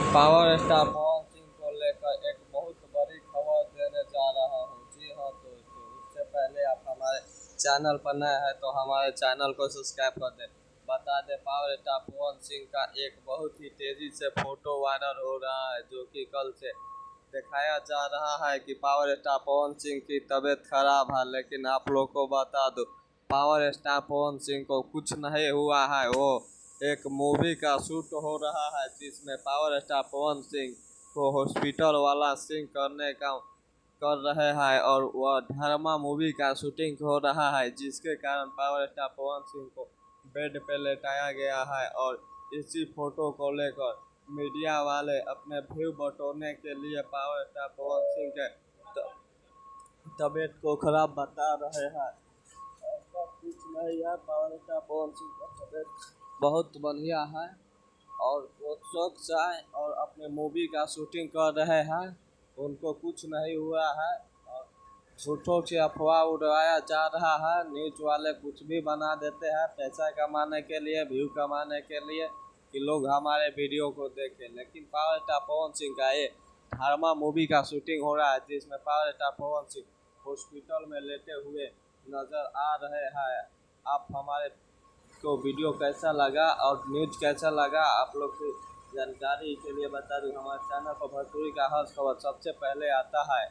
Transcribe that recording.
Power star Pawan Singh को लेकर एक बहुत बड़ी खबर देने जा रहा हूँ। जी हाँ दोस्तों, उससे पहले आप हमारे चैनल पर नए हैं तो हमारे चैनल को सब्सक्राइब कर दें। बता दें, पावर स्टार पवन सिंह का एक बहुत ही तेज़ी से फोटो वायरल हो रहा है, जो कि कल से दिखाया जा रहा है कि पावर स्टार पवन सिंह की तबीयत खराब है। लेकिन आप लोग को बता दो, पावर स्टार पवन सिंह को कुछ नहीं हुआ है। वो एक मूवी का शूट हो रहा है जिसमें पावर स्टार पवन सिंह को हॉस्पिटल वाला सीन करने का कर रहे हैं और वह धर्मा मूवी का शूटिंग हो रहा है, जिसके कारण पावर स्टार पवन सिंह को बेड पे लेटाया गया है। और इसी फोटो को लेकर मीडिया वाले अपने व्यू बटोरने के लिए पावर स्टार पवन सिंह के तबीयत को खराब बता रहे हैं। ऐसा कुछ नहीं है, पावर स्टार पवन सिंह का तबीयत बहुत बढ़िया है और वो स्वस्थ है और अपने मूवी का शूटिंग कर रहे हैं। उनको कुछ नहीं हुआ है और झूठों से अफवाह उड़ाया जा रहा है। न्यूज़ वाले कुछ भी बना देते हैं पैसा कमाने के लिए, व्यू कमाने के लिए, कि लोग हमारे वीडियो को देखें। लेकिन पावर स्टार पवन सिंह का ये धर्मा मूवी का शूटिंग हो रहा है जिसमें power star Pawan Singh hospital में लेटे हुए नज़र आ रहे हैं। आप हमारे को वीडियो कैसा लगा और न्यूज़ कैसा लगा, आप लोग की जानकारी के लिए बता दूं, हमारे चैनल पर भोजपुरी का हर खबर सबसे पहले आता है।